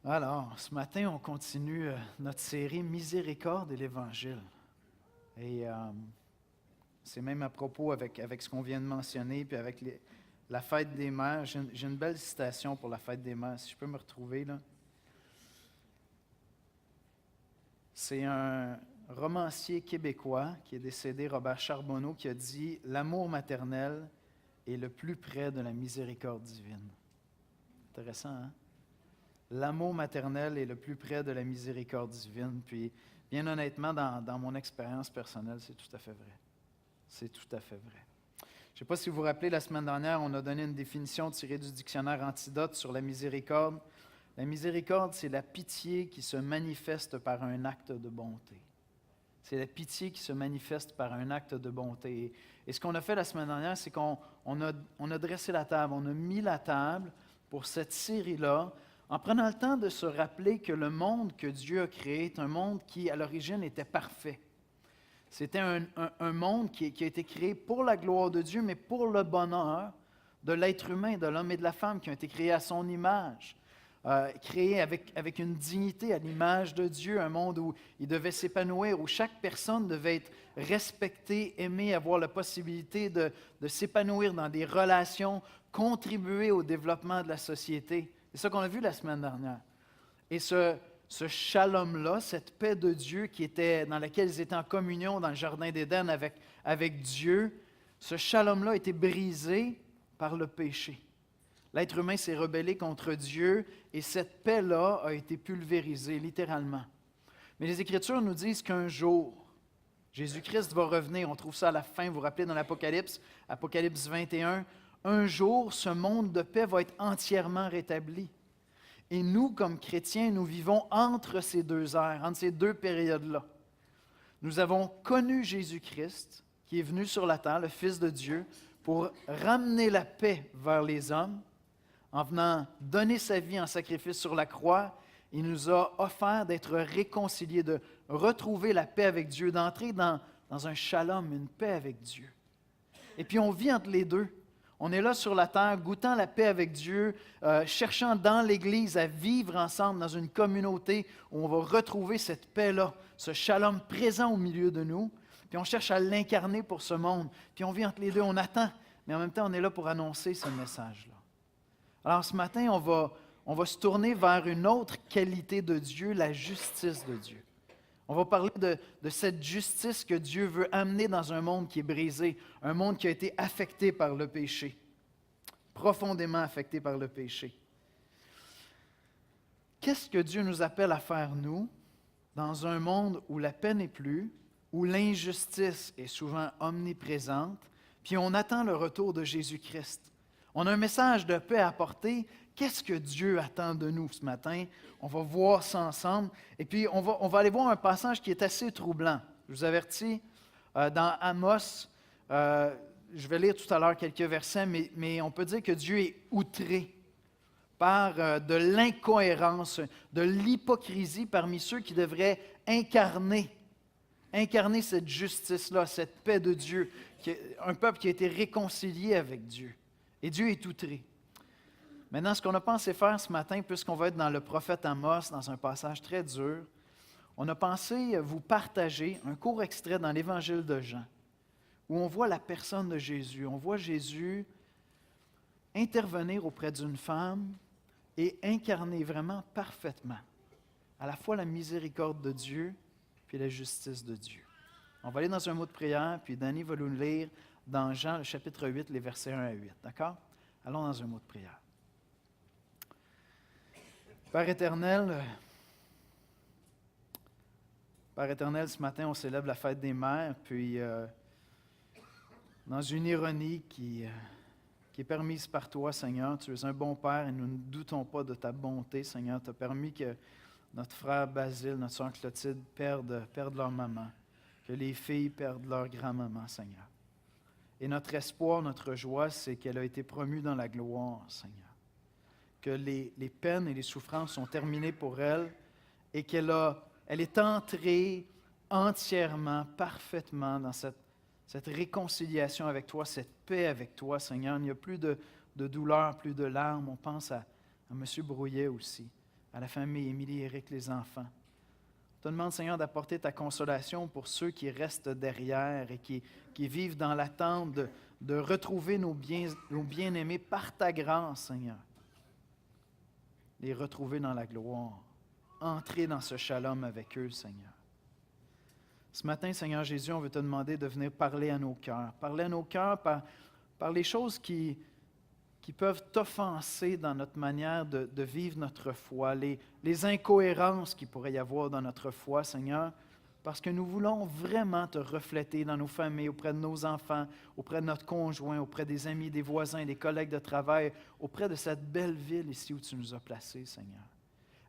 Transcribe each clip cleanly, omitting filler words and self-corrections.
Alors, ce matin, on continue notre série Miséricorde et l'Évangile. Et c'est même à propos avec ce qu'on vient de mentionner, puis avec la fête des mères. J'ai une belle citation pour la fête des mères, si je peux me retrouver là. C'est un romancier québécois qui est décédé, Robert Charbonneau, qui a dit « L'amour maternel est le plus près de la miséricorde divine ». Intéressant, hein? L'amour maternel est le plus près de la miséricorde divine. Puis, bien honnêtement, dans mon expérience personnelle, c'est tout à fait vrai. C'est tout à fait vrai. Je ne sais pas si vous vous rappelez, la semaine dernière, on a donné une définition tirée du dictionnaire Antidote sur la miséricorde. La miséricorde, c'est la pitié qui se manifeste par un acte de bonté. C'est la pitié qui se manifeste par un acte de bonté. Et ce qu'on a fait la semaine dernière, c'est qu'on a dressé la table, on a mis la table pour cette série-là, en prenant le temps de se rappeler que le monde que Dieu a créé est un monde qui, à l'origine, était parfait. C'était un monde qui a été créé pour la gloire de Dieu, mais pour le bonheur de l'être humain, de l'homme et de la femme, qui ont été créés à son image, créés avec une dignité à l'image de Dieu, un monde où ils devaient s'épanouir, où chaque personne devait être respectée, aimée, avoir la possibilité de s'épanouir dans des relations, contribuer au développement de la société. C'est ça qu'on a vu la semaine dernière. Et ce shalom-là, cette paix de Dieu dans laquelle ils étaient en communion dans le Jardin d'Éden avec Dieu, ce shalom-là a été brisé par le péché. L'être humain s'est rebellé contre Dieu et cette paix-là a été pulvérisée, littéralement. Mais les Écritures nous disent qu'un jour, Jésus-Christ va revenir. On trouve ça à la fin, vous vous rappelez dans l'Apocalypse, Apocalypse 21, un jour, ce monde de paix va être entièrement rétabli. Et nous, comme chrétiens, nous vivons entre ces deux ères, entre ces deux périodes-là. Nous avons connu Jésus-Christ, qui est venu sur la terre, le Fils de Dieu, pour ramener la paix vers les hommes, en venant donner sa vie en sacrifice sur la croix. Il nous a offert d'être réconciliés, de retrouver la paix avec Dieu, d'entrer dans un shalom, une paix avec Dieu. Et puis on vit entre les deux. On est là sur la terre, goûtant la paix avec Dieu, cherchant dans l'Église à vivre ensemble dans une communauté où on va retrouver cette paix-là, ce shalom présent au milieu de nous. Puis on cherche à l'incarner pour ce monde. Puis on vit entre les deux, on attend, mais en même temps, on est là pour annoncer ce message-là. Alors ce matin, on va se tourner vers une autre qualité de Dieu, la justice de Dieu. On va parler de cette justice que Dieu veut amener dans un monde qui est brisé, un monde qui a été affecté par le péché, profondément affecté par le péché. Qu'est-ce que Dieu nous appelle à faire, nous, dans un monde où la paix n'est plus, où l'injustice est souvent omniprésente, puis on attend le retour de Jésus-Christ? On a un message de paix à apporter. Qu'est-ce que Dieu attend de nous ce matin? On va voir ça ensemble. Et puis, on va aller voir un passage qui est assez troublant. Je vous avertis, dans Amos, je vais lire tout à l'heure quelques versets, mais on peut dire que Dieu est outré par de l'incohérence, de l'hypocrisie parmi ceux qui devraient incarner cette justice-là, cette paix de Dieu, un peuple qui a été réconcilié avec Dieu. Et Dieu est outré. Maintenant, ce qu'on a pensé faire ce matin, puisqu'on va être dans le prophète Amos, dans un passage très dur, on a pensé vous partager un court extrait dans l'Évangile de Jean, où on voit la personne de Jésus. On voit Jésus intervenir auprès d'une femme et incarner vraiment parfaitement à la fois la miséricorde de Dieu puis la justice de Dieu. On va aller dans un mot de prière, puis Danny va nous lire dans Jean, le chapitre 8, les versets 1 à 8. D'accord? Allons dans un mot de prière. Père éternel, ce matin, on célèbre la fête des mères, puis dans une ironie qui est permise par toi, Seigneur, tu es un bon Père et nous ne doutons pas de ta bonté, Seigneur. Tu as permis que notre frère Basile, notre soeur Clotilde perdent leur maman, que les filles perdent leur grand-maman, Seigneur. Et notre espoir, notre joie, c'est qu'elle a été promue dans la gloire, Seigneur. Que les peines et les souffrances sont terminées pour elle et qu'elle est entrée entièrement, parfaitement dans cette réconciliation avec toi, cette paix avec toi, Seigneur. Il n'y a plus de douleur, plus de larmes. On pense à M. Brouillet aussi, à la famille, Émilie, Éric, les enfants. On te demande, Seigneur, d'apporter ta consolation pour ceux qui restent derrière et qui vivent dans l'attente de retrouver nos bien-aimés par ta grâce, Seigneur. Les retrouver dans la gloire. Entrer dans ce shalom avec eux, Seigneur. Ce matin, Seigneur Jésus, on veut te demander de venir parler à nos cœurs. Parler à nos cœurs par les choses qui peuvent t'offenser dans notre manière de vivre notre foi, les incohérences qu'il pourrait y avoir dans notre foi, Seigneur, parce que nous voulons vraiment te refléter dans nos familles, auprès de nos enfants, auprès de notre conjoint, auprès des amis, des voisins, des collègues de travail, auprès de cette belle ville ici où tu nous as placés, Seigneur.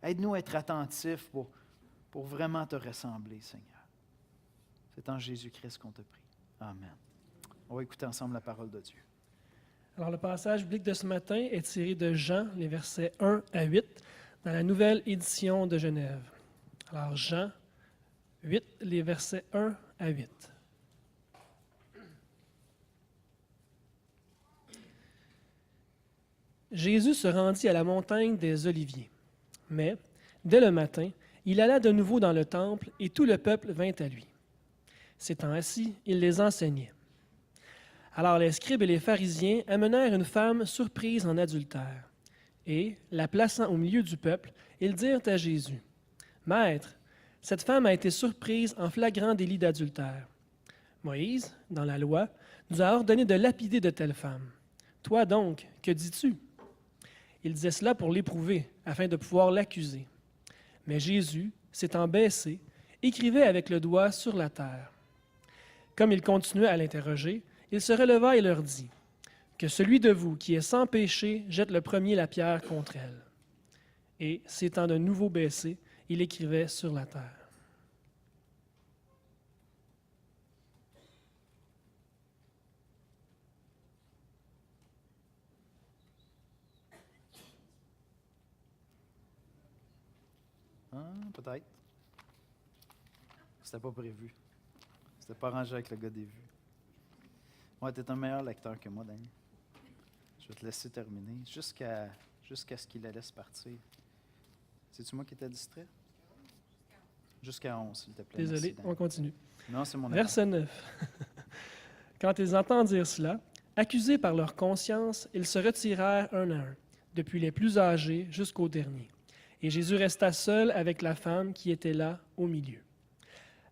Aide-nous à être attentifs pour vraiment te ressembler, Seigneur. C'est en Jésus-Christ qu'on te prie. Amen. On va écouter ensemble la parole de Dieu. Alors, le passage biblique de ce matin est tiré de Jean, les versets 1 à 8, dans la nouvelle édition de Genève. Alors, Jean 8, les versets 1 à 8. Jésus se rendit à la montagne des Oliviers. Mais, dès le matin, il alla de nouveau dans le temple et tout le peuple vint à lui. S'étant assis, il les enseignait. Alors les scribes et les pharisiens amenèrent une femme surprise en adultère. Et, la plaçant au milieu du peuple, ils dirent à Jésus, « Maître, cette femme a été surprise en flagrant délit d'adultère. Moïse, dans la loi, nous a ordonné de lapider de telles femmes. Toi donc, que dis-tu? » Il disait cela pour l'éprouver, afin de pouvoir l'accuser. Mais Jésus, s'étant baissé, écrivait avec le doigt sur la terre. Comme il continuait à l'interroger, il se releva et leur dit, « Que celui de vous qui est sans péché jette le premier la pierre contre elle. » Et, s'étant de nouveau baissé, il écrivait sur la terre. Peut-être. C'était pas prévu. C'était pas arrangé avec le gars des vues. Ouais, t'es un meilleur lecteur que moi, Danny. Je vais te laisser terminer jusqu'à ce qu'il la laisse partir. C'est-tu moi qui étais distrait? Jusqu'à 11, s'il te plaît. Désolé, merci, on continue. Non, c'est mon Verset 9. Quand ils entendent dire cela, accusés par leur conscience, ils se retirèrent un à un, depuis les plus âgés jusqu'aux derniers. Et Jésus resta seul avec la femme qui était là au milieu.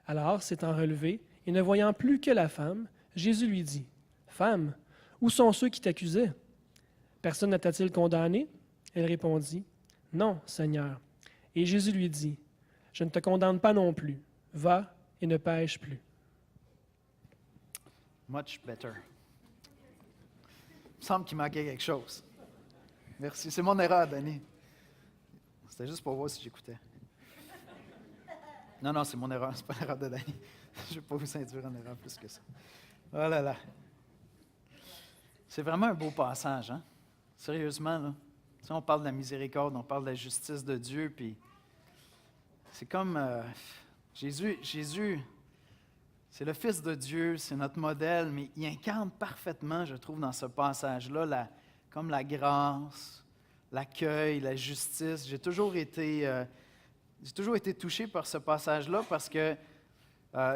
Alors, s'étant relevé, et ne voyant plus que la femme, Jésus lui dit, « Femme, où sont ceux qui t'accusaient? Personne ne t'a-t-il condamné? » Elle répondit, « Non, Seigneur. » Et Jésus lui dit, « Je ne te condamne pas non plus. Va et ne pêche plus. » Much better. Il me semble qu'il manquait quelque chose. Merci. C'est mon erreur, Danny. C'était juste pour voir si j'écoutais. Non, c'est mon erreur. C'est pas l'erreur de Danny. Je ne vais pas vous induire en erreur plus que ça. Oh là là. C'est vraiment un beau passage, hein? Sérieusement, là. Tu sais, on parle de la miséricorde, on parle de la justice de Dieu, puis c'est comme Jésus, c'est le Fils de Dieu, c'est notre modèle, mais il incarne parfaitement, je trouve, dans ce passage-là, comme la grâce, l'accueil, la justice. J'ai toujours été touché par ce passage-là parce que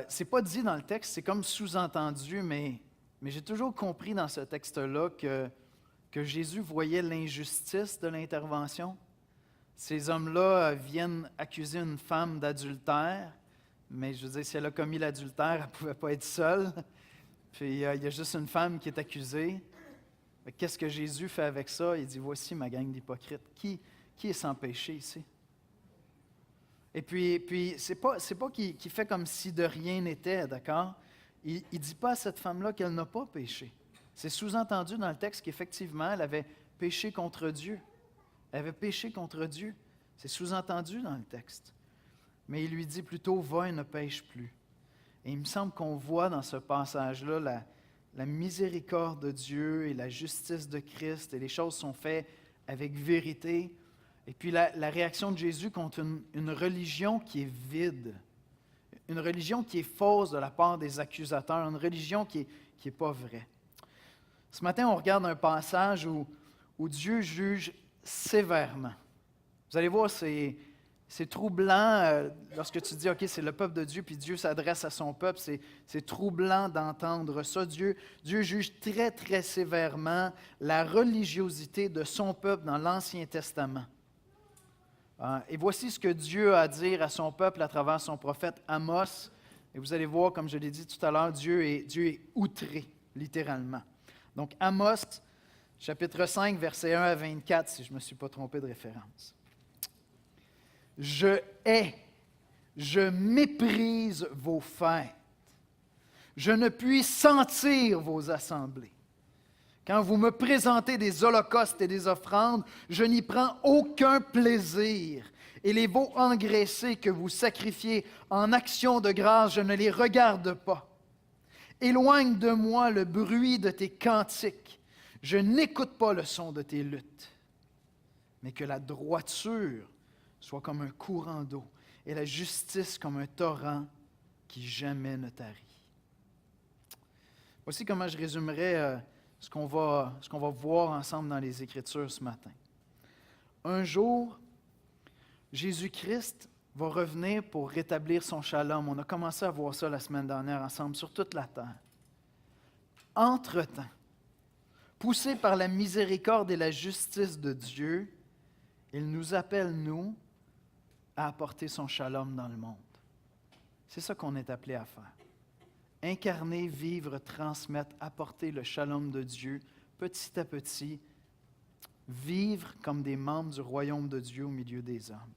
c'est pas dit dans le texte, c'est comme sous-entendu, mais j'ai toujours compris dans ce texte-là que Jésus voyait l'injustice de l'intervention. Ces hommes-là viennent accuser une femme d'adultère, mais je veux dire, si elle a commis l'adultère, elle ne pouvait pas être seule. Puis il y a juste une femme qui est accusée. Qu'est-ce que Jésus fait avec ça? Il dit, voici ma gang d'hypocrites. Qui est sans péché ici? Et puis c'est pas qu'il fait comme si de rien n'était, d'accord? Il ne dit pas à cette femme-là qu'elle n'a pas péché. C'est sous-entendu dans le texte qu'effectivement, elle avait péché contre Dieu. Elle avait péché contre Dieu. C'est sous-entendu dans le texte. Mais il lui dit plutôt, va et ne pêche plus. Et il me semble qu'on voit dans ce passage-là la miséricorde de Dieu et la justice de Christ, et les choses sont faites avec vérité. Et puis la réaction de Jésus contre une religion qui est vide, une religion qui est fausse de la part des accusateurs, une religion qui est pas vraie. Ce matin, on regarde un passage où Dieu juge sévèrement. Vous allez voir, c'est troublant lorsque tu dis, OK, c'est le peuple de Dieu, puis Dieu s'adresse à son peuple. C'est troublant d'entendre ça. Dieu juge très, très sévèrement la religiosité de son peuple dans l'Ancien Testament. Et voici ce que Dieu a à dire à son peuple à travers son prophète Amos. Et vous allez voir, comme je l'ai dit tout à l'heure, Dieu est outré, littéralement. Donc, Amos, chapitre 5, versets 1 à 24, si je ne me suis pas trompé de référence. Je hais, je méprise vos fêtes. Je ne puis sentir vos assemblées. Quand vous me présentez des holocaustes et des offrandes, je n'y prends aucun plaisir. Et les veaux engraissés que vous sacrifiez en action de grâce, je ne les regarde pas. Éloigne de moi le bruit de tes cantiques. Je n'écoute pas le son de tes luttes. Mais que la droiture soit comme un courant d'eau et la justice comme un torrent qui jamais ne tarit. Voici comment je résumerai ce qu'on va voir ensemble dans les Écritures ce matin. Un jour, Jésus-Christ va revenir pour rétablir son shalom. On a commencé à voir ça la semaine dernière ensemble sur toute la terre. Entre-temps, poussé par la miséricorde et la justice de Dieu, il nous appelle, nous, à apporter son shalom dans le monde. C'est ça qu'on est appelé à faire. Incarner, vivre, transmettre, apporter le shalom de Dieu, petit à petit, vivre comme des membres du royaume de Dieu au milieu des hommes.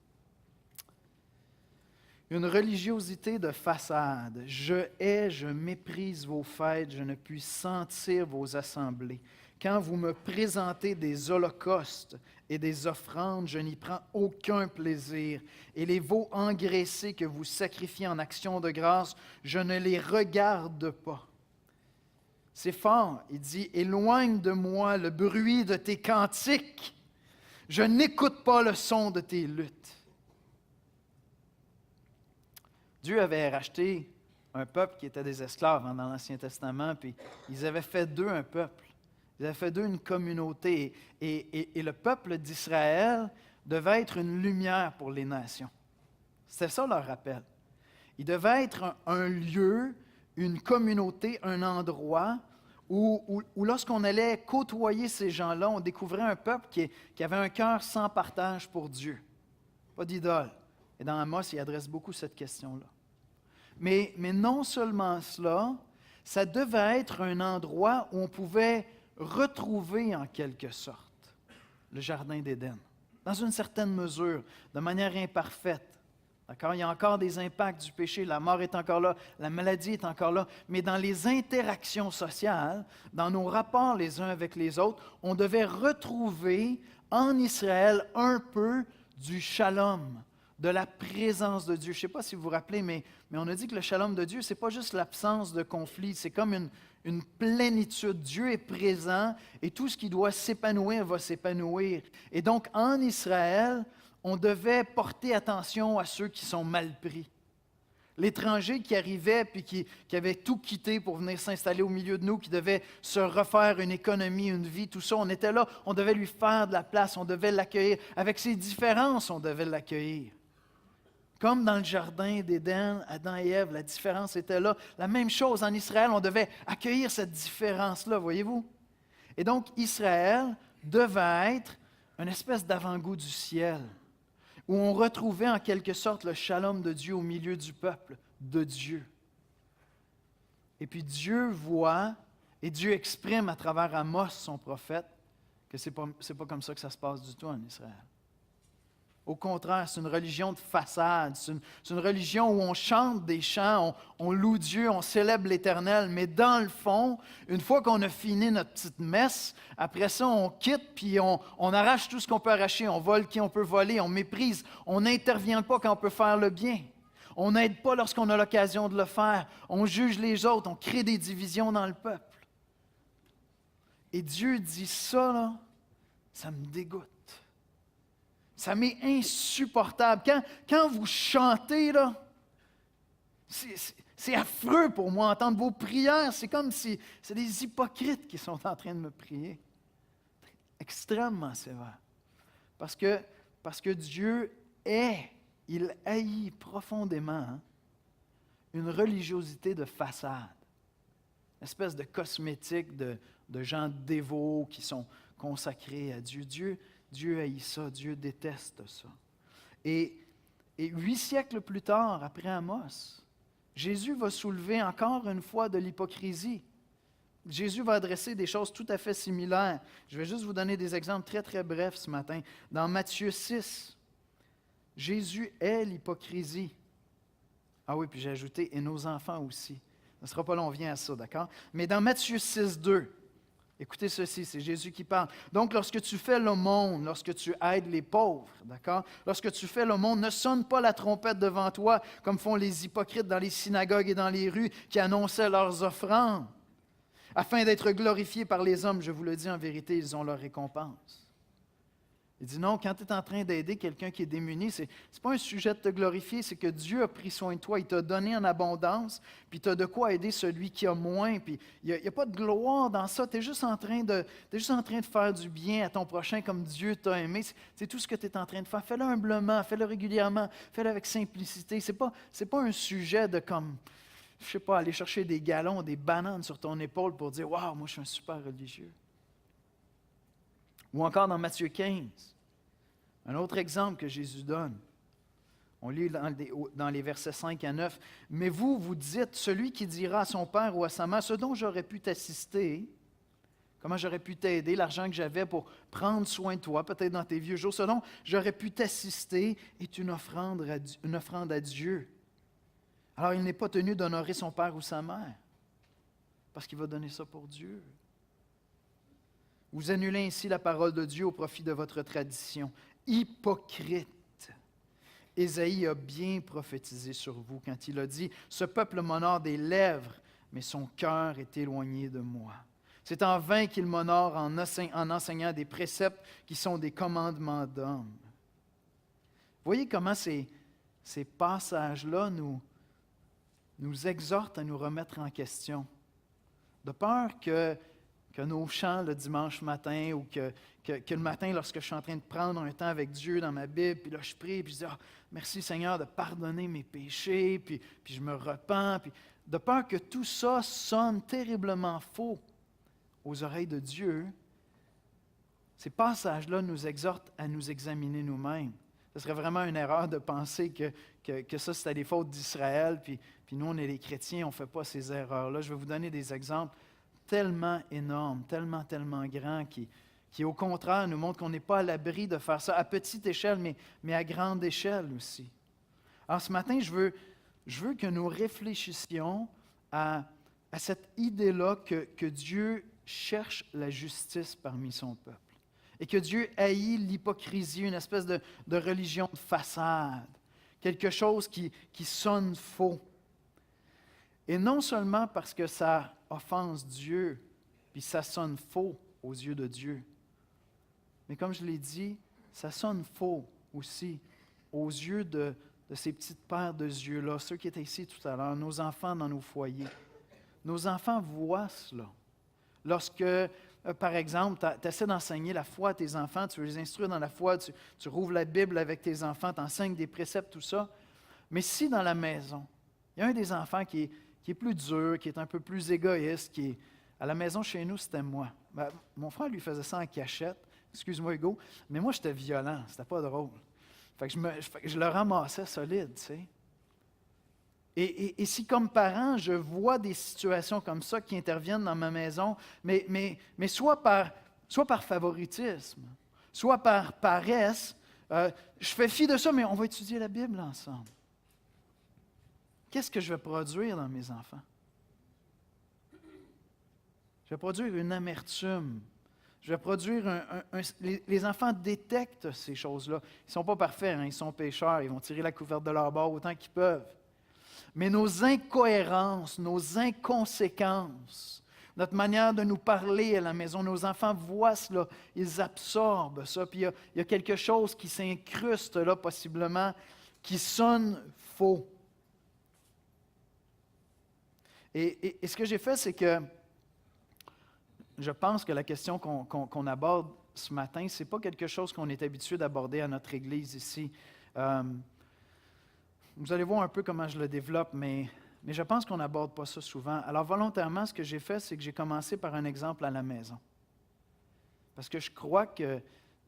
Une religiosité de façade. Je hais, je méprise vos fêtes, je ne puis sentir vos assemblées. Quand vous me présentez des holocaustes et des offrandes, je n'y prends aucun plaisir. Et les veaux engraissés que vous sacrifiez en action de grâce, je ne les regarde pas. C'est fort, il dit, éloigne de moi le bruit de tes cantiques. Je n'écoute pas le son de tes luttes. Dieu avait racheté un peuple qui était des esclaves dans l'Ancien Testament, puis ils avaient fait d'eux un peuple. Ils avaient fait d'eux une communauté. Et le peuple d'Israël devait être une lumière pour les nations. C'était ça leur rappel. Il devait être un lieu, une communauté, un endroit où lorsqu'on allait côtoyer ces gens-là, on découvrait un peuple qui avait un cœur sans partage pour Dieu. Pas d'idole. Et dans Amos, il adresse beaucoup cette question-là. Mais non seulement cela, ça devait être un endroit où on pouvait retrouver en quelque sorte le jardin d'Éden, dans une certaine mesure, de manière imparfaite. D'accord? Il y a encore des impacts du péché, la mort est encore là, la maladie est encore là, mais dans les interactions sociales, dans nos rapports les uns avec les autres, on devait retrouver en Israël un peu du shalom, de la présence de Dieu. Je ne sais pas si vous vous rappelez, mais on a dit que le shalom de Dieu, ce n'est pas juste l'absence de conflit, c'est comme une plénitude. Dieu est présent et tout ce qui doit s'épanouir va s'épanouir. Et donc, en Israël, on devait porter attention à ceux qui sont mal pris. L'étranger qui arrivait puis qui avait tout quitté pour venir s'installer au milieu de nous, qui devait se refaire une économie, une vie, tout ça, on était là, on devait lui faire de la place, on devait l'accueillir. Avec ses différences, on devait l'accueillir. Comme dans le jardin d'Éden, Adam et Ève, la différence était là. La même chose en Israël, on devait accueillir cette différence-là, voyez-vous? Et donc, Israël devait être une espèce d'avant-goût du ciel, où on retrouvait en quelque sorte le shalom de Dieu au milieu du peuple de Dieu. Et puis Dieu voit, et Dieu exprime à travers Amos, son prophète, que ce n'est pas comme ça que ça se passe du tout en Israël. Au contraire, c'est une religion de façade, c'est une religion où on chante des chants, on loue Dieu, on célèbre l'Éternel, mais dans le fond, une fois qu'on a fini notre petite messe, après ça, on quitte, puis on arrache tout ce qu'on peut arracher, on vole qui on peut voler, on méprise, on n'intervient pas quand on peut faire le bien. On n'aide pas lorsqu'on a l'occasion de le faire, on juge les autres, on crée des divisions dans le peuple. Et Dieu dit ça, là, ça me dégoûte. Ça m'est insupportable. Quand vous chantez, là, c'est affreux pour moi entendre vos prières. C'est comme si c'est des hypocrites qui sont en train de me prier. Extrêmement sévère. Parce que Parce que Dieu il haït profondément une religiosité de façade, une espèce de cosmétique de gens dévots qui sont consacrés à Dieu. Dieu haït ça, Dieu déteste ça. Et 8 siècles plus tard, après Amos, Jésus va soulever encore une fois de l'hypocrisie. Jésus va adresser des choses tout à fait similaires. Je vais juste vous donner des exemples très, très brefs ce matin. Dans Matthieu 6, Jésus est l'hypocrisie. Ah oui, puis j'ai ajouté « et nos enfants aussi ». Ce ne sera pas long, on vient à ça, d'accord? Mais dans Matthieu 6, 2, écoutez ceci, c'est Jésus qui parle. Donc, lorsque tu fais l'aumône, lorsque tu aides les pauvres, d'accord? Lorsque tu fais l'aumône, ne sonne pas la trompette devant toi, comme font les hypocrites dans les synagogues et dans les rues qui annonçaient leurs offrandes. Afin d'être glorifiés par les hommes, je vous le dis en vérité, ils ont leur récompense. Il dit non, quand tu es en train d'aider quelqu'un qui est démuni, ce n'est pas un sujet de te glorifier, c'est que Dieu a pris soin de toi, il t'a donné en abondance, puis tu as de quoi aider celui qui a moins, puis il n'y a pas de gloire dans ça, tu es juste en train de faire du bien à ton prochain comme Dieu t'a aimé, c'est tout ce que tu es en train de faire. Fais-le humblement, fais-le régulièrement, fais-le avec simplicité. C'est pas un sujet de comme, je ne sais pas, aller chercher des galons, des bananes sur ton épaule pour dire « Waouh, moi je suis un super religieux ». Ou encore dans Matthieu 15, un autre exemple que Jésus donne. On lit dans les versets 5 à 9. « Mais vous, vous dites, celui qui dira à son père ou à sa mère, ce dont j'aurais pu t'assister, comment j'aurais pu t'aider, l'argent que j'avais pour prendre soin de toi, peut-être dans tes vieux jours, ce dont j'aurais pu t'assister est une offrande à Dieu. Alors il n'est pas tenu d'honorer son père ou sa mère, parce qu'il va donner ça pour Dieu. Vous annulez ainsi la parole de Dieu au profit de votre tradition. Hypocrite! Ésaïe a bien prophétisé sur vous quand il a dit « Ce peuple m'honore des lèvres, mais son cœur est éloigné de moi. C'est en vain qu'il m'honore en enseignant des préceptes qui sont des commandements d'hommes. » Voyez comment ces passages-là nous exhortent à nous remettre en question. De peur que nos chants le dimanche matin ou que le matin, lorsque je suis en train de prendre un temps avec Dieu dans ma Bible, puis là je prie, puis je dis « Merci Seigneur de pardonner mes péchés, puis je me repens. » Puis de peur que tout ça sonne terriblement faux aux oreilles de Dieu, ces passages-là nous exhortent à nous examiner nous-mêmes. Ce serait vraiment une erreur de penser que ça, c'était des fautes d'Israël, puis nous, on est les chrétiens, on ne fait pas ces erreurs-là. Je vais vous donner des exemples tellement énormes, tellement grands, qui au contraire nous montrent qu'on n'est pas à l'abri de faire ça à petite échelle, mais à grande échelle aussi. Alors ce matin, je veux que nous réfléchissions à cette idée-là que Dieu cherche la justice parmi son peuple. Et que Dieu haït l'hypocrisie, une espèce de religion de façade, quelque chose qui sonne faux. Et non seulement parce que ça offense Dieu, puis ça sonne faux aux yeux de Dieu, mais comme je l'ai dit, ça sonne faux aussi aux yeux de ces petites paires de yeux-là, ceux qui étaient ici tout à l'heure, nos enfants dans nos foyers. Nos enfants voient cela. Lorsque, par exemple, tu essaies d'enseigner la foi à tes enfants, tu veux les instruire dans la foi, tu rouvres la Bible avec tes enfants, tu enseignes des préceptes, tout ça. Mais si dans la maison, il y a un des enfants qui est plus dur, qui est un peu plus égoïste, à la maison chez nous, c'était moi. Ben, mon frère lui faisait ça en cachette, excuse-moi Hugo, mais moi j'étais violent, c'était pas drôle. Fait que je le ramassais solide, tu sais. Et si, comme parent, je vois des situations comme ça qui interviennent dans ma maison, mais soit par favoritisme, soit par paresse, je fais fi de ça, mais on va étudier la Bible ensemble. Qu'est-ce que je vais produire dans mes enfants? Je vais produire une amertume. Je vais produire les enfants détectent ces choses-là. Ils ne sont pas parfaits, hein, ils sont pécheurs, ils vont tirer la couverte de leur bord autant qu'ils peuvent. Mais nos incohérences, nos inconséquences, notre manière de nous parler à la maison, nos enfants voient cela, ils absorbent ça, puis il y a quelque chose qui s'incruste là, possiblement, qui sonne faux. Et ce que j'ai fait, c'est que je pense que la question qu'on aborde ce matin, ce n'est pas quelque chose qu'on est habitué d'aborder à notre Église ici. Vous allez voir un peu comment je le développe, mais je pense qu'on n'aborde pas ça souvent. Alors volontairement, ce que j'ai fait, c'est que j'ai commencé par un exemple à la maison. Parce que je crois que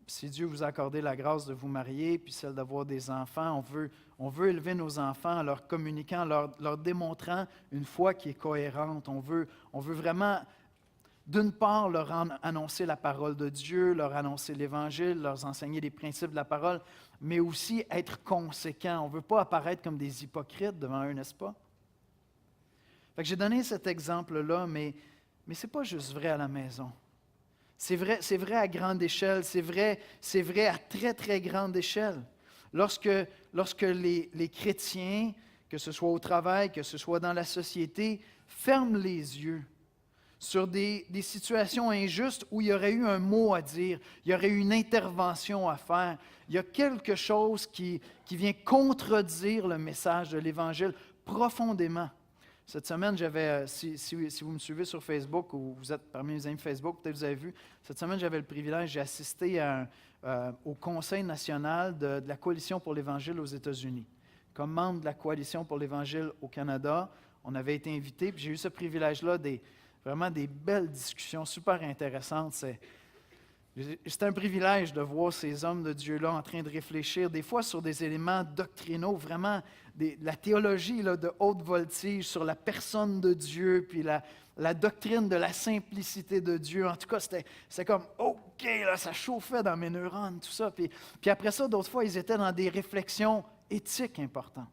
si Dieu vous a accordé la grâce de vous marier, puis celle d'avoir des enfants, on veut élever nos enfants en leur communiquant, leur démontrant une foi qui est cohérente. On veut vraiment, d'une part, leur annoncer la parole de Dieu, leur annoncer l'Évangile, leur enseigner les principes de la parole, mais aussi être conséquents. On ne veut pas apparaître comme des hypocrites devant eux, n'est-ce pas? Fait que j'ai donné cet exemple-là, mais ce n'est pas juste vrai à la maison. C'est vrai à grande échelle, c'est vrai à très, très grande échelle. Lorsque les chrétiens, que ce soit au travail, que ce soit dans la société, ferment les yeux sur des situations injustes où il y aurait eu un mot à dire, il y aurait eu une intervention à faire, il y a quelque chose qui vient contredire le message de l'Évangile profondément. Cette semaine, si vous me suivez sur Facebook ou vous êtes parmi mes amis Facebook, peut-être vous avez vu, cette semaine, j'avais le privilège, j'ai assisté au Conseil national de la Coalition pour l'Évangile aux États-Unis. Comme membre de la Coalition pour l'Évangile au Canada, on avait été invités, puis j'ai eu ce privilège-là, vraiment des belles discussions super intéressantes. C'était un privilège de voir ces hommes de Dieu-là en train de réfléchir, des fois sur des éléments doctrinaux, vraiment la théologie là, de haute voltige sur la personne de Dieu, puis la doctrine de la simplicité de Dieu. En tout cas, c'était comme, OK, là, ça chauffait dans mes neurones, tout ça. Puis après ça, d'autres fois, ils étaient dans des réflexions éthiques importantes.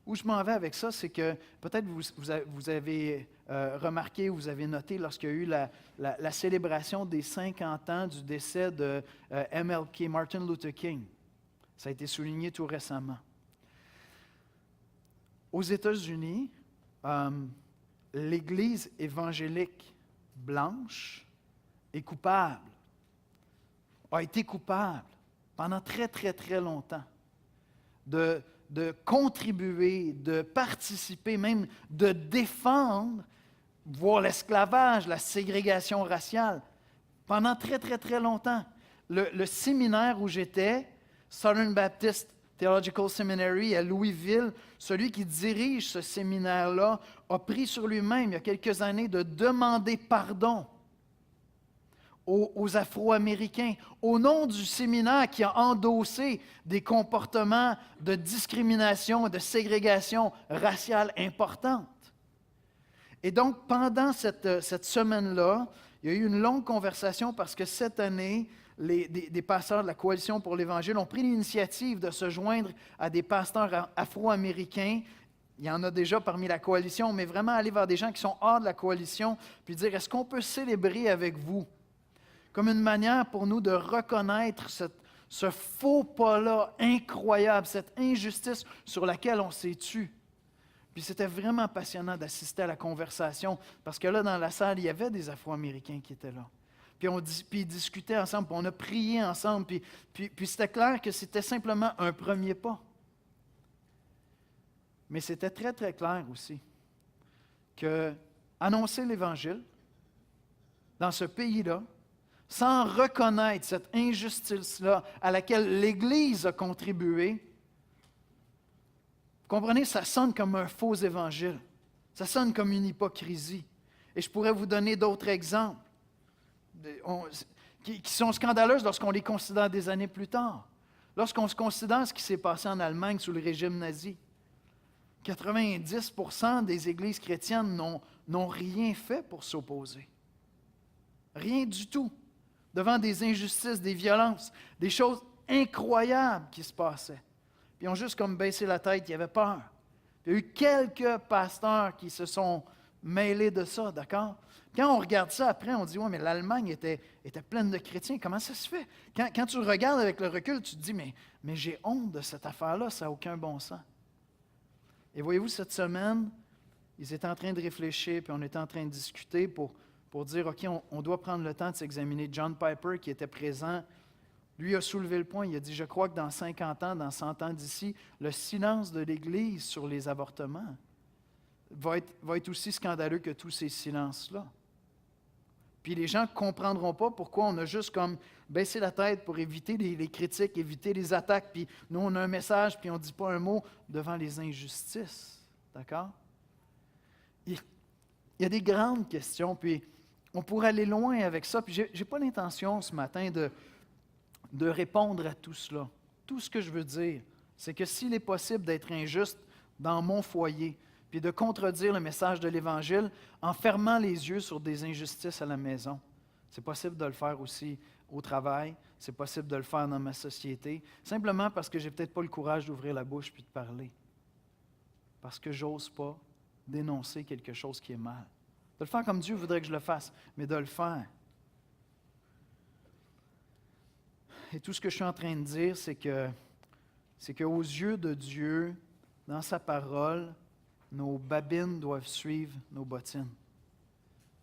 Où je m'en vais avec ça, c'est que peut-être vous avez remarqué, vous avez noté lorsqu'il y a eu la célébration des 50 ans du décès de MLK, Martin Luther King. Ça a été souligné tout récemment. Aux États-Unis, l'Église évangélique blanche est coupable, a été coupable pendant très, très, très longtemps de contribuer, de participer, même de défendre, voire l'esclavage, la ségrégation raciale, pendant très, très, très longtemps. Le séminaire où j'étais, Southern Baptist Theological Seminary à Louisville, celui qui dirige ce séminaire-là, a pris sur lui-même, il y a quelques années, de demander pardon aux Afro-Américains, au nom du séminaire qui a endossé des comportements de discrimination et de ségrégation raciale importante. Et donc, pendant cette semaine-là, il y a eu une longue conversation parce que cette année, des pasteurs de la Coalition pour l'Évangile ont pris l'initiative de se joindre à des pasteurs afro-américains. Il y en a déjà parmi la coalition, mais vraiment aller vers des gens qui sont hors de la coalition, puis dire, est-ce qu'on peut célébrer avec vous? Comme une manière pour nous de reconnaître ce faux pas-là incroyable, cette injustice sur laquelle on s'est tu. Puis c'était vraiment passionnant d'assister à la conversation, parce que là, dans la salle, il y avait des Afro-Américains qui étaient là. Puis ils discutaient ensemble, puis on a prié ensemble, puis c'était clair que c'était simplement un premier pas. Mais c'était très, très clair aussi que annoncer l'Évangile dans ce pays-là, sans reconnaître cette injustice-là à laquelle l'Église a contribué, vous comprenez, ça sonne comme un faux évangile. Ça sonne comme une hypocrisie. Et je pourrais vous donner d'autres exemples qui sont scandaleuses lorsqu'on les considère des années plus tard. Lorsqu'on se considère ce qui s'est passé en Allemagne sous le régime nazi, 90% des églises chrétiennes n'ont rien fait pour s'opposer. Rien du tout. Devant des injustices, des violences, des choses incroyables qui se passaient. Puis ils ont juste comme baissé la tête, ils avaient peur. Puis il y a eu quelques pasteurs qui se sont mêlés de ça, d'accord? Quand on regarde ça après, on dit, oui, mais l'Allemagne était pleine de chrétiens, comment ça se fait? Quand tu regardes avec le recul, tu te dis, mais j'ai honte de cette affaire-là, ça n'a aucun bon sens. Et voyez-vous, cette semaine, ils étaient en train de réfléchir, puis on était en train de discuter pour dire, OK, on doit prendre le temps de s'examiner. John Piper, qui était présent, lui a soulevé le point. Il a dit, je crois que dans 50 ans, dans 100 ans d'ici, le silence de l'Église sur les avortements va être aussi scandaleux que tous ces silences-là. Puis les gens ne comprendront pas pourquoi on a juste comme baissé la tête pour éviter les critiques, éviter les attaques, puis nous, on a un message, puis on ne dit pas un mot devant les injustices. D'accord? Il y a des grandes questions, puis on pourrait aller loin avec ça. Puis je n'ai pas l'intention ce matin de répondre à tout cela. Tout ce que je veux dire, c'est que s'il est possible d'être injuste dans mon foyer, puis de contredire le message de l'Évangile en fermant les yeux sur des injustices à la maison, c'est possible de le faire aussi au travail, c'est possible de le faire dans ma société, simplement parce que je n'ai peut-être pas le courage d'ouvrir la bouche puis de parler. Parce que j'ose pas dénoncer quelque chose qui est mal. De le faire comme Dieu voudrait que je le fasse, mais de le faire. Et tout ce que je suis en train de dire, c'est qu'aux yeux de Dieu, dans sa parole, nos babines doivent suivre nos bottines.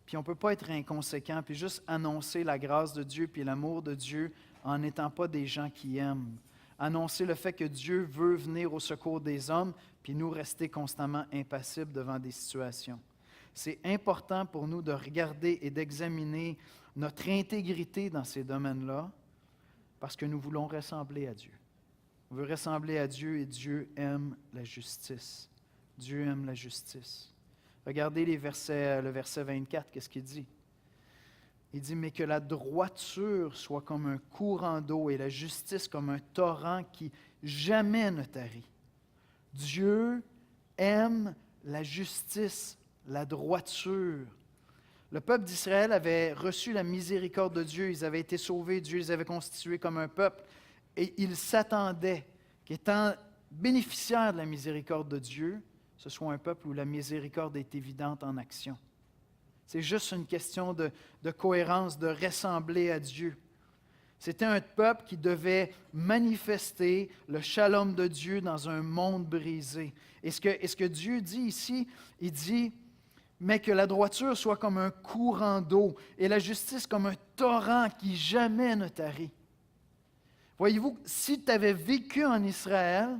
Puis on ne peut pas être inconséquent, puis juste annoncer la grâce de Dieu, puis l'amour de Dieu, en n'étant pas des gens qui aiment. Annoncer le fait que Dieu veut venir au secours des hommes, puis nous rester constamment impassibles devant des situations. C'est important pour nous de regarder et d'examiner notre intégrité dans ces domaines-là, parce que nous voulons ressembler à Dieu. On veut ressembler à Dieu et Dieu aime la justice. Dieu aime la justice. Regardez le verset 24, qu'est-ce qu'il dit? Il dit, « Mais que la droiture soit comme un courant d'eau et la justice comme un torrent qui jamais ne tarit. » Dieu aime la justice, la droiture. Le peuple d'Israël avait reçu la miséricorde de Dieu, ils avaient été sauvés, Dieu les avait constitués comme un peuple, et ils s'attendaient qu'étant bénéficiaires de la miséricorde de Dieu, ce soit un peuple où la miséricorde est évidente en action. C'est juste une question de cohérence, de ressembler à Dieu. C'était un peuple qui devait manifester le shalom de Dieu dans un monde brisé. Et ce que Dieu dit ici, il dit, mais que la droiture soit comme un courant d'eau et la justice comme un torrent qui jamais ne tarit. Voyez-vous, si tu avais vécu en Israël,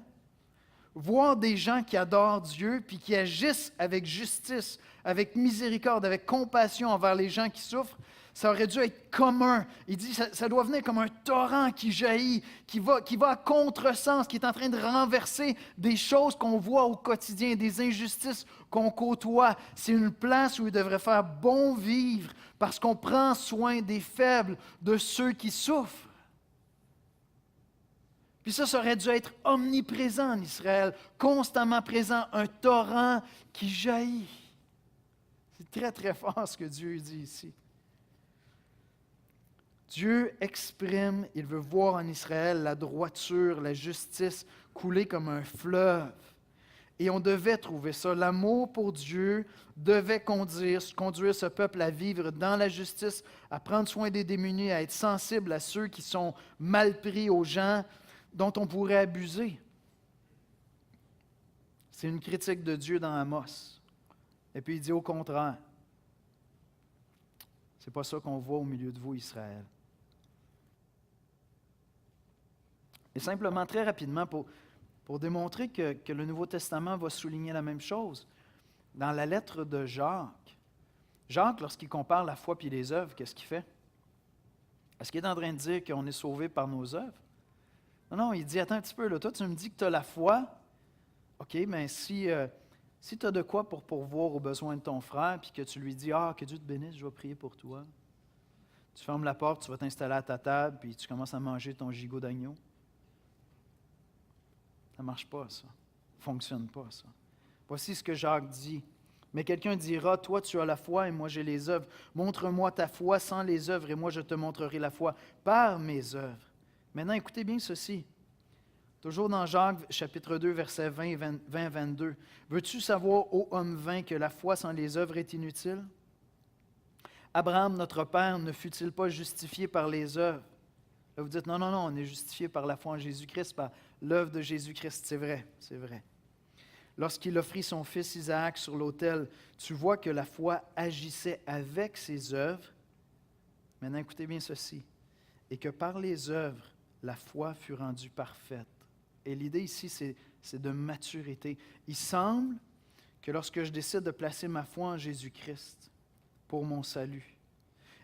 voir des gens qui adorent Dieu puis qui agissent avec justice, avec miséricorde, avec compassion envers les gens qui souffrent, ça aurait dû être commun. Il dit ça doit venir comme un torrent qui jaillit, qui va à contresens, qui est en train de renverser des choses qu'on voit au quotidien, des injustices qu'on côtoie. C'est une place où il devrait faire bon vivre parce qu'on prend soin des faibles, de ceux qui souffrent. Puis ça aurait dû être omniprésent en Israël, constamment présent, un torrent qui jaillit. C'est très, très fort ce que Dieu dit ici. Dieu exprime, il veut voir en Israël la droiture, la justice couler comme un fleuve. Et on devait trouver ça. L'amour pour Dieu devait conduire ce peuple à vivre dans la justice, à prendre soin des démunis, à être sensible à ceux qui sont mal pris, aux gens dont on pourrait abuser. C'est une critique de Dieu dans Amos. Et puis il dit au contraire, c'est pas ça qu'on voit au milieu de vous, Israël. Et simplement, très rapidement, pour démontrer que le Nouveau Testament va souligner la même chose, dans la lettre de Jacques, lorsqu'il compare la foi et les œuvres, qu'est-ce qu'il fait? Est-ce qu'il est en train de dire qu'on est sauvé par nos œuvres? Non, il dit, attends un petit peu, là, toi tu me dis que tu as la foi, OK, mais si tu as de quoi pour pourvoir aux besoins de ton frère, puis que tu lui dis, que Dieu te bénisse, je vais prier pour toi. Tu fermes la porte, tu vas t'installer à ta table, puis tu commences à manger ton gigot d'agneau. Ça ne marche pas, ça. Ça ne fonctionne pas, ça. Voici ce que Jacques dit. Mais quelqu'un dira, toi tu as la foi et moi j'ai les œuvres. Montre-moi ta foi sans les œuvres et moi je te montrerai la foi par mes œuvres. Maintenant, écoutez bien ceci. Toujours dans Jacques, chapitre 2, versets 20-22. Veux-tu savoir, ô homme vain, que la foi sans les œuvres est inutile? Abraham, notre père, ne fut-il pas justifié par les œuvres? Là, vous dites, non, on est justifié par la foi en Jésus-Christ, par l'œuvre de Jésus-Christ. C'est vrai. Lorsqu'il offrit son fils Isaac sur l'autel, tu vois que la foi agissait avec ses œuvres. Maintenant, écoutez bien ceci. Et que par les œuvres, la foi fut rendue parfaite. Et l'idée ici, c'est de maturité. Il semble que lorsque je décide de placer ma foi en Jésus-Christ pour mon salut,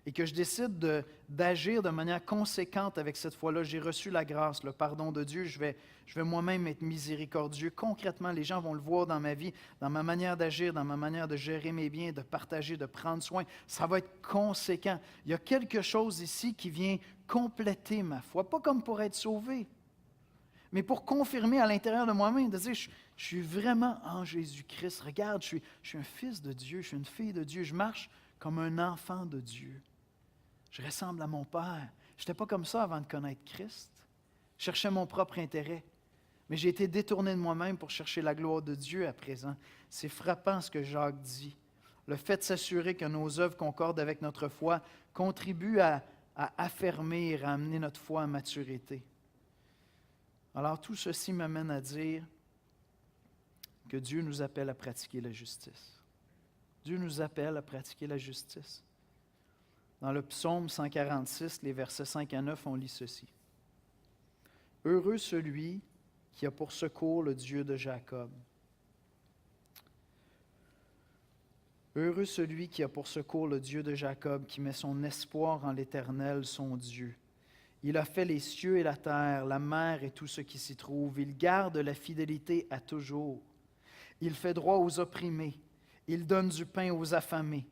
et que je décide d'agir de manière conséquente avec cette foi-là, j'ai reçu la grâce, le pardon de Dieu, je vais moi-même être miséricordieux. Concrètement, les gens vont le voir dans ma vie, dans ma manière d'agir, dans ma manière de gérer mes biens, de partager, de prendre soin. Ça va être conséquent. Il y a quelque chose ici qui vient compléter ma foi, pas comme pour être sauvé, mais pour confirmer à l'intérieur de moi-même, de dire, je suis vraiment en Jésus-Christ. Regarde, je suis un fils de Dieu, je suis une fille de Dieu, je marche comme un enfant de Dieu. Je ressemble à mon Père. Je n'étais pas comme ça avant de connaître Christ. Je cherchais mon propre intérêt. Mais j'ai été détourné de moi-même pour chercher la gloire de Dieu à présent. C'est frappant ce que Jacques dit. Le fait de s'assurer que nos œuvres concordent avec notre foi contribue à affermir, à amener notre foi à maturité. Alors tout ceci m'amène à dire que Dieu nous appelle à pratiquer la justice. Dieu nous appelle à pratiquer la justice. Dans le psaume 146, les versets 5 à 9, on lit ceci. « Heureux celui qui a pour secours le Dieu de Jacob. Heureux celui qui a pour secours le Dieu de Jacob, qui met son espoir en l'Éternel, son Dieu. Il a fait les cieux et la terre, la mer et tout ce qui s'y trouve. Il garde la fidélité à toujours. Il fait droit aux opprimés. Il donne du pain aux affamés.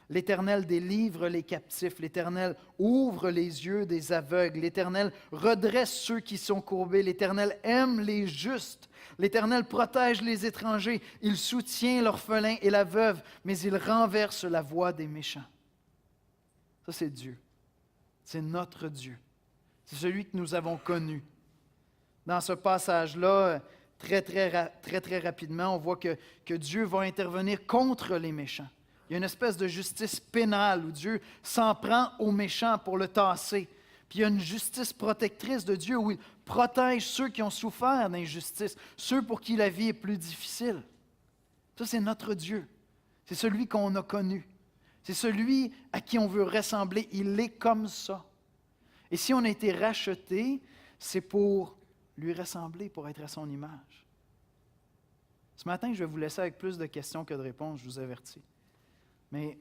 L'Éternel délivre les captifs. L'Éternel ouvre les yeux des aveugles. L'Éternel redresse ceux qui sont courbés. L'Éternel aime les justes. L'Éternel protège les étrangers. Il soutient l'orphelin et la veuve, mais il renverse la voie des méchants. Ça, c'est Dieu. C'est notre Dieu. C'est celui que nous avons connu. Dans ce passage-là, très rapidement, on voit que Dieu va intervenir contre les méchants. Il y a une espèce de justice pénale où Dieu s'en prend aux méchants pour le tasser. Puis il y a une justice protectrice de Dieu où il protège ceux qui ont souffert d'injustice, ceux pour qui la vie est plus difficile. Ça, c'est notre Dieu. C'est celui qu'on a connu. C'est celui à qui on veut ressembler. Il est comme ça. Et si on a été racheté, c'est pour lui ressembler, pour être à son image. Ce matin, je vais vous laisser avec plus de questions que de réponses, je vous avertis. Mais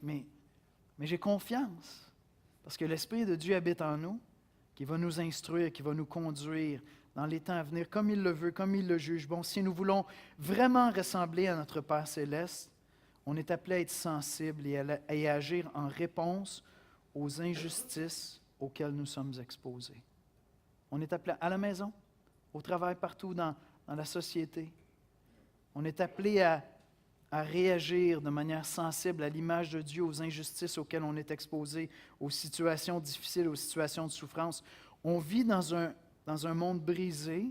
j'ai confiance, parce que l'Esprit de Dieu habite en nous, qui va nous instruire, qui va nous conduire dans les temps à venir, comme il le veut, comme il le juge. Bon, si nous voulons vraiment ressembler à notre Père céleste, on est appelé à être sensible et à agir en réponse aux injustices auxquelles nous sommes exposés. On est appelé à la maison, au travail, partout dans la société. On est appelé à réagir de manière sensible à l'image de Dieu, aux injustices auxquelles on est exposé, aux situations difficiles, aux situations de souffrance. On vit dans un monde brisé.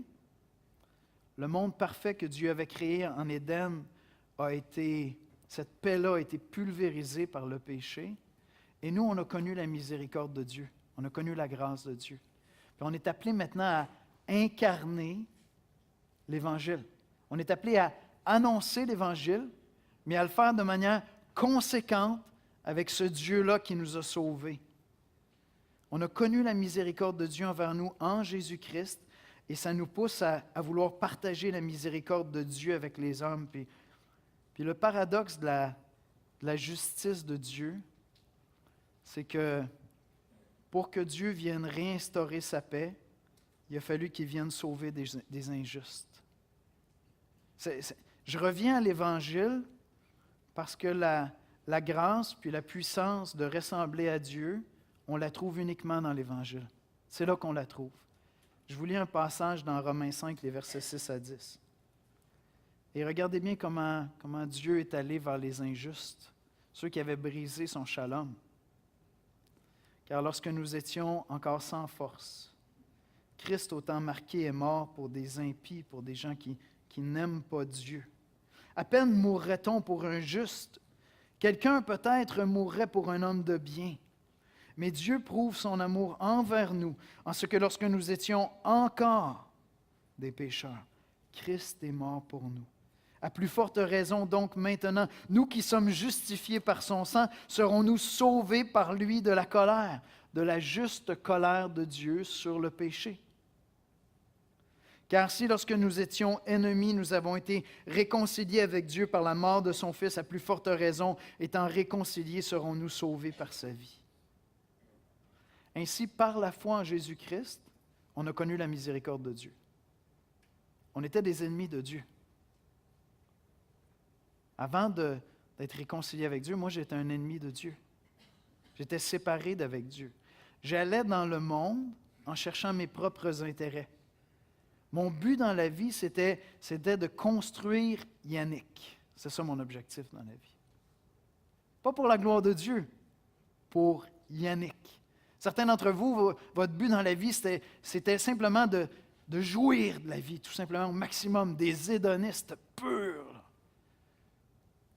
Le monde parfait que Dieu avait créé en Éden cette paix-là a été pulvérisée par le péché. Et nous, on a connu la miséricorde de Dieu. On a connu la grâce de Dieu. Puis on est appelé maintenant à incarner l'Évangile. On est appelé à annoncer l'Évangile, mais à le faire de manière conséquente avec ce Dieu-là qui nous a sauvés. On a connu la miséricorde de Dieu envers nous en Jésus-Christ, et ça nous pousse à vouloir partager la miséricorde de Dieu avec les hommes. Puis le paradoxe de la justice de Dieu, c'est que pour que Dieu vienne réinstaurer sa paix, il a fallu qu'il vienne sauver des injustes. Je reviens à l'Évangile parce que la grâce puis la puissance de ressembler à Dieu, on la trouve uniquement dans l'Évangile. C'est là qu'on la trouve. Je vous lis un passage dans Romains 5, les versets 6 à 10. Et regardez bien comment Dieu est allé vers les injustes, ceux qui avaient brisé son shalom. Car lorsque nous étions encore sans force, Christ, au temps marqué, est mort pour des impies, pour des gens qui n'aiment pas Dieu. À peine mourrait-on pour un juste. Quelqu'un peut-être mourrait pour un homme de bien. Mais Dieu prouve son amour envers nous, en ce que lorsque nous étions encore des pécheurs, Christ est mort pour nous. À plus forte raison donc maintenant, nous qui sommes justifiés par son sang, serons-nous sauvés par lui de la colère, de la juste colère de Dieu sur le péché. Car si lorsque nous étions ennemis, nous avons été réconciliés avec Dieu par la mort de son Fils, à plus forte raison, étant réconciliés, serons-nous sauvés par sa vie. Ainsi, par la foi en Jésus-Christ, on a connu la miséricorde de Dieu. On était des ennemis de Dieu. Avant d'être réconcilié avec Dieu, moi, j'étais un ennemi de Dieu. J'étais séparé d'avec Dieu. J'allais dans le monde en cherchant mes propres intérêts. Mon but dans la vie, c'était de construire Yannick. C'est ça mon objectif dans la vie. Pas pour la gloire de Dieu, pour Yannick. Certains d'entre vous, votre but dans la vie, c'était simplement de jouir de la vie, tout simplement au maximum, des hédonistes purs.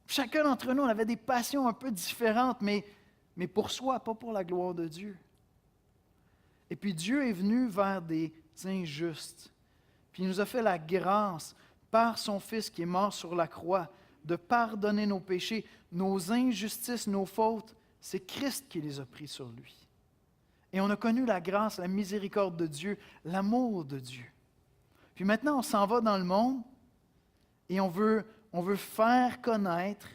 Chacun d'entre nous, on avait des passions un peu différentes, mais pour soi, pas pour la gloire de Dieu. Et puis Dieu est venu vers des injustes. Puis il nous a fait la grâce, par son Fils qui est mort sur la croix, de pardonner nos péchés, nos injustices, nos fautes. C'est Christ qui les a pris sur lui. Et on a connu la grâce, la miséricorde de Dieu, l'amour de Dieu. Puis maintenant, on s'en va dans le monde et on veut faire connaître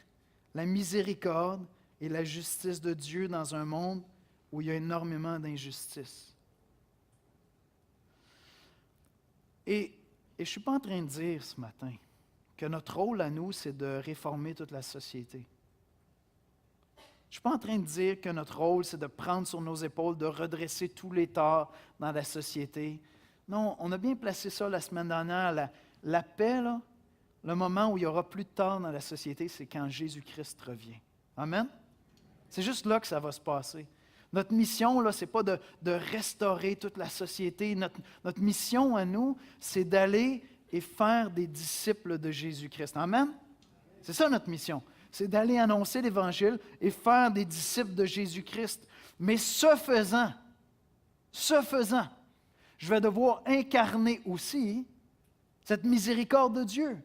la miséricorde et la justice de Dieu dans un monde où il y a énormément d'injustice. Et je ne suis pas en train de dire ce matin que notre rôle à nous, c'est de réformer toute la société. Je ne suis pas en train de dire que notre rôle, c'est de prendre sur nos épaules, de redresser tous les torts dans la société. Non, on a bien placé ça la semaine dernière. La paix, là, le moment où il n'y aura plus de tort dans la société, c'est quand Jésus-Christ revient. Amen? C'est juste là que ça va se passer. Notre mission, là, ce n'est pas de restaurer toute la société. Notre mission à nous, c'est d'aller et faire des disciples de Jésus-Christ. Amen? C'est ça notre mission. C'est d'aller annoncer l'Évangile et faire des disciples de Jésus-Christ. Mais ce faisant, je vais devoir incarner aussi cette miséricorde de Dieu.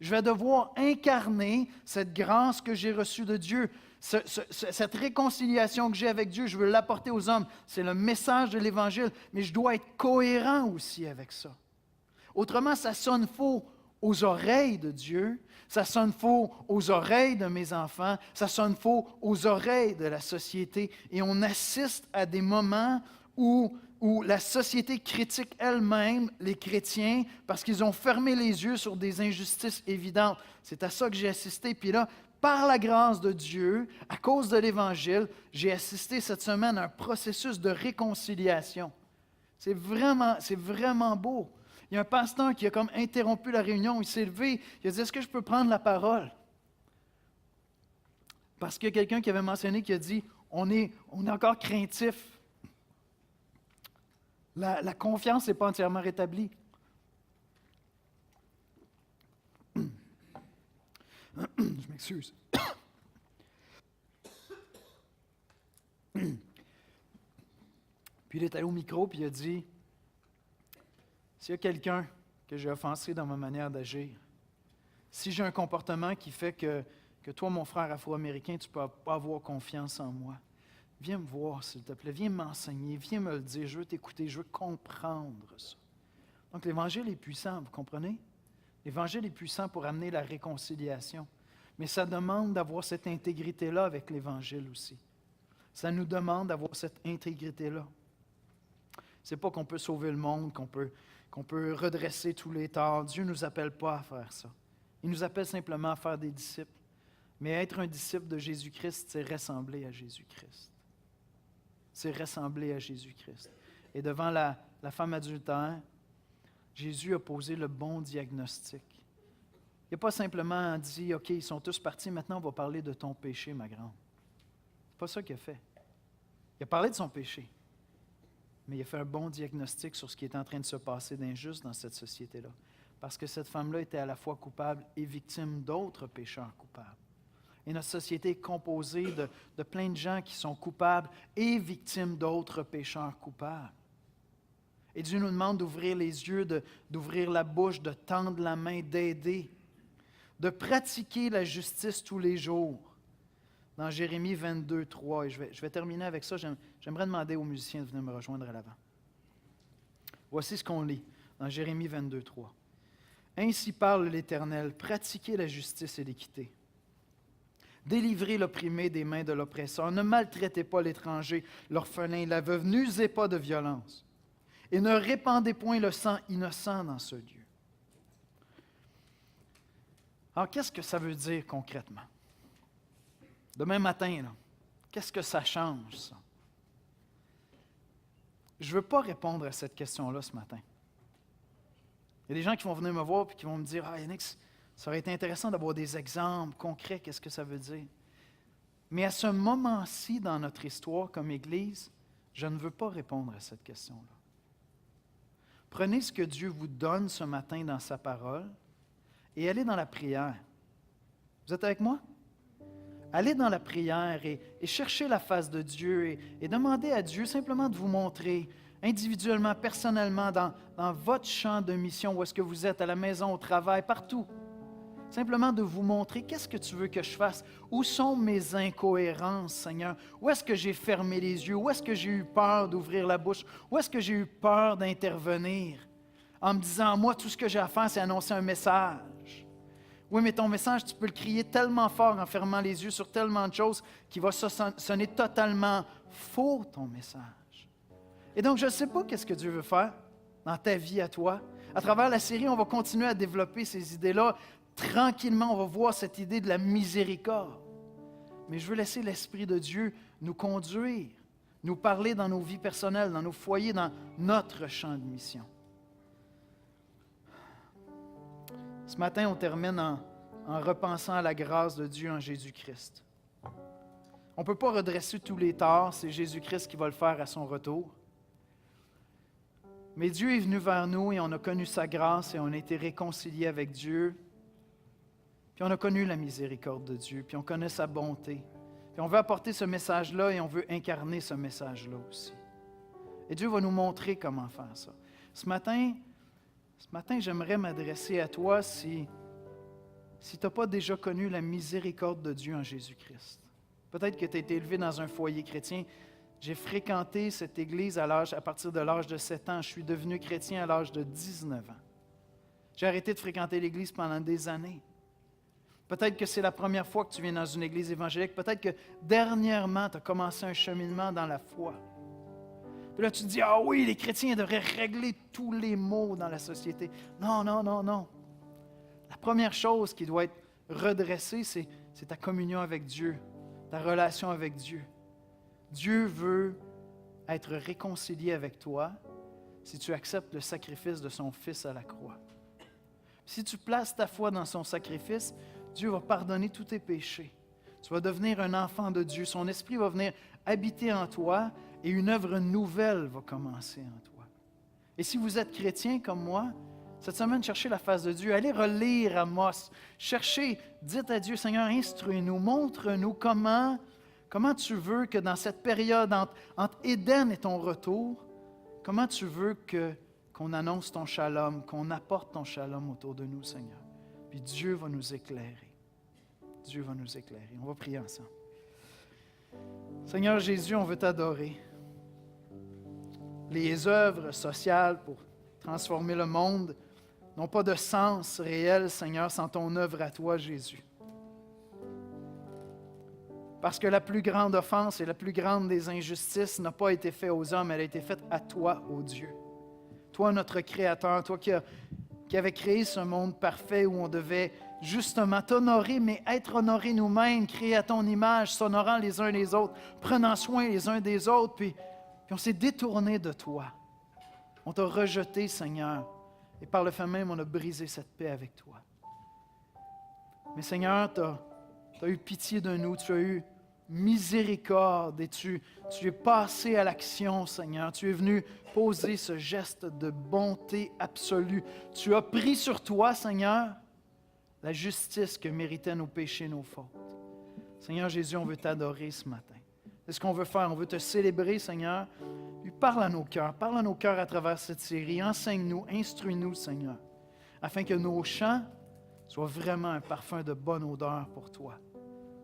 Je vais devoir incarner cette grâce que j'ai reçue de Dieu. Cette réconciliation que j'ai avec Dieu, je veux l'apporter aux hommes. C'est le message de l'Évangile, mais je dois être cohérent aussi avec ça. Autrement, ça sonne faux aux oreilles de Dieu, ça sonne faux aux oreilles de mes enfants, ça sonne faux aux oreilles de la société. Et on assiste à des moments où la société critique elle-même les chrétiens parce qu'ils ont fermé les yeux sur des injustices évidentes. C'est à ça que j'ai assisté. Puis là, par la grâce de Dieu, à cause de l'Évangile, j'ai assisté cette semaine à un processus de réconciliation. C'est vraiment beau. Il y a un pasteur qui a comme interrompu la réunion, il s'est levé, il a dit « Est-ce que je peux prendre la parole? » Parce qu'il y a quelqu'un qui avait mentionné, qui a dit « On est encore craintif. La confiance n'est pas entièrement rétablie. » Je m'excuse. Puis il est allé au micro, puis il a dit « S'il y a quelqu'un que j'ai offensé dans ma manière d'agir, si j'ai un comportement qui fait que toi, mon frère afro-américain, tu ne peux pas avoir confiance en moi, viens me voir, s'il te plaît, viens m'enseigner, viens me le dire, je veux t'écouter, je veux comprendre ça. » Donc l'Évangile est puissant, vous comprenez? L'Évangile est puissant pour amener la réconciliation. Mais ça demande d'avoir cette intégrité-là avec l'Évangile aussi. Ça nous demande d'avoir cette intégrité-là. Ce n'est pas qu'on peut sauver le monde, qu'on peut redresser tous les torts. Dieu ne nous appelle pas à faire ça. Il nous appelle simplement à faire des disciples. Mais être un disciple de Jésus-Christ, c'est ressembler à Jésus-Christ. C'est ressembler à Jésus-Christ. Et devant la femme adultère, Jésus a posé le bon diagnostic. Il n'a pas simplement dit « OK, ils sont tous partis, maintenant on va parler de ton péché, ma grande. » Ce n'est pas ça qu'il a fait. Il a parlé de son péché, mais il a fait un bon diagnostic sur ce qui est en train de se passer d'injuste dans cette société-là. Parce que cette femme-là était à la fois coupable et victime d'autres pécheurs coupables. Et notre société est composée de plein de gens qui sont coupables et victimes d'autres pécheurs coupables. Et Dieu nous demande d'ouvrir les yeux, d'ouvrir la bouche, de tendre la main, d'aider, de pratiquer la justice tous les jours. Dans Jérémie 22, 3, et je vais terminer avec ça, j'aimerais demander aux musiciens de venir me rejoindre à l'avant. Voici ce qu'on lit dans Jérémie 22, 3. « Ainsi parle l'Éternel, pratiquez la justice et l'équité. Délivrez l'opprimé des mains de l'oppresseur. Ne maltraitez pas l'étranger, l'orphelin, la veuve. N'usez pas de violence. Et ne répandez point le sang innocent dans ce lieu. Alors, qu'est-ce que ça veut dire concrètement? Demain matin, là, qu'est-ce que ça change, ça? Je ne veux pas répondre à cette question-là ce matin. Il y a des gens qui vont venir me voir et qui vont me dire « Ah, Yannick, ça aurait été intéressant d'avoir des exemples concrets, qu'est-ce que ça veut dire? » Mais à ce moment-ci dans notre histoire comme Église, je ne veux pas répondre à cette question-là. Prenez ce que Dieu vous donne ce matin dans sa parole et allez dans la prière. Vous êtes avec moi? Allez dans la prière et cherchez la face de Dieu et demandez à Dieu simplement de vous montrer individuellement, personnellement, dans votre champ de mission, où est-ce que vous êtes, à la maison, au travail, partout. Simplement de vous montrer qu'est-ce que tu veux que je fasse. Où sont mes incohérences, Seigneur? Où est-ce que j'ai fermé les yeux? Où est-ce que j'ai eu peur d'ouvrir la bouche? Où est-ce que j'ai eu peur d'intervenir? En me disant, moi, tout ce que j'ai à faire, c'est annoncer un message. Oui, mais ton message, tu peux le crier tellement fort en fermant les yeux sur tellement de choses qu'il va sonner totalement faux, ton message. Et donc, je ne sais pas qu'est-ce que Dieu veut faire dans ta vie à toi. À travers la série, on va continuer à développer ces idées-là. Tranquillement, on va voir cette idée de la miséricorde. Mais je veux laisser l'Esprit de Dieu nous conduire, nous parler dans nos vies personnelles, dans nos foyers, dans notre champ de mission. Ce matin, on termine en repensant à la grâce de Dieu en Jésus-Christ. On ne peut pas redresser tous les torts, c'est Jésus-Christ qui va le faire à son retour. Mais Dieu est venu vers nous et on a connu sa grâce et on a été réconciliés avec Dieu. Puis on a connu la miséricorde de Dieu, puis on connaît sa bonté. Puis on veut apporter ce message-là et on veut incarner ce message-là aussi. Et Dieu va nous montrer comment faire ça. Ce matin, j'aimerais m'adresser à toi si tu n'as pas déjà connu la miséricorde de Dieu en Jésus-Christ. Peut-être que tu as été élevé dans un foyer chrétien. J'ai fréquenté cette église à partir de l'âge de 7 ans. Je suis devenu chrétien à l'âge de 19 ans. J'ai arrêté de fréquenter l'église pendant des années. Peut-être que c'est la première fois que tu viens dans une église évangélique. Peut-être que dernièrement, tu as commencé un cheminement dans la foi. Puis là, tu te dis, ah oui, les chrétiens devraient régler tous les maux dans la société. Non, non, non, non. La première chose qui doit être redressée, c'est ta communion avec Dieu, ta relation avec Dieu. Dieu veut être réconcilié avec toi si tu acceptes le sacrifice de son Fils à la croix. Si tu places ta foi dans son sacrifice, Dieu va pardonner tous tes péchés. Tu vas devenir un enfant de Dieu. Son esprit va venir habiter en toi et une œuvre nouvelle va commencer en toi. Et si vous êtes chrétien comme moi, cette semaine, cherchez la face de Dieu. Allez relire Amos. Cherchez, dites à Dieu, Seigneur, instruis-nous, montre-nous comment tu veux que dans cette période entre Éden et ton retour, comment tu veux qu'on annonce ton shalom, qu'on apporte ton shalom autour de nous, Seigneur. Puis Dieu va nous éclairer. Dieu va nous éclairer. On va prier ensemble. Seigneur Jésus, on veut t'adorer. Les œuvres sociales pour transformer le monde n'ont pas de sens réel, Seigneur, sans ton œuvre à toi, Jésus. Parce que la plus grande offense et la plus grande des injustices n'a pas été faite aux hommes, elle a été faite à toi, ô Dieu. Toi, notre Créateur, toi qui avais créé ce monde parfait où on devait justement t'honorer, mais être honorés nous-mêmes, créés à ton image, s'honorant les uns les autres, prenant soin les uns des autres, puis on s'est détourné de toi. On t'a rejeté, Seigneur, et par le fait même, on a brisé cette paix avec toi. Mais Seigneur, tu as eu pitié de nous, tu as eu miséricorde et tu es passé à l'action, Seigneur. Tu es venu poser ce geste de bonté absolue. Tu as pris sur toi, Seigneur, la justice que méritaient nos péchés, nos fautes. Seigneur Jésus, on veut t'adorer ce matin. C'est ce qu'on veut faire. On veut te célébrer, Seigneur. Puis parle à nos cœurs. Parle à nos cœurs à travers cette série. Enseigne-nous, instruis-nous, Seigneur, afin que nos chants soient vraiment un parfum de bonne odeur pour toi.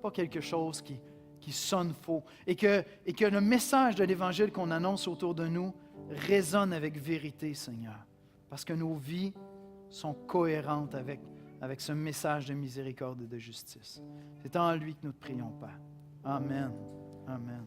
Pas quelque chose qui sonne faux. Et que le message de l'Évangile qu'on annonce autour de nous résonne avec vérité, Seigneur. Parce que nos vies sont cohérentes avec avec ce message de miséricorde et de justice. C'est en lui que nous te prions, Père. Amen. Amen.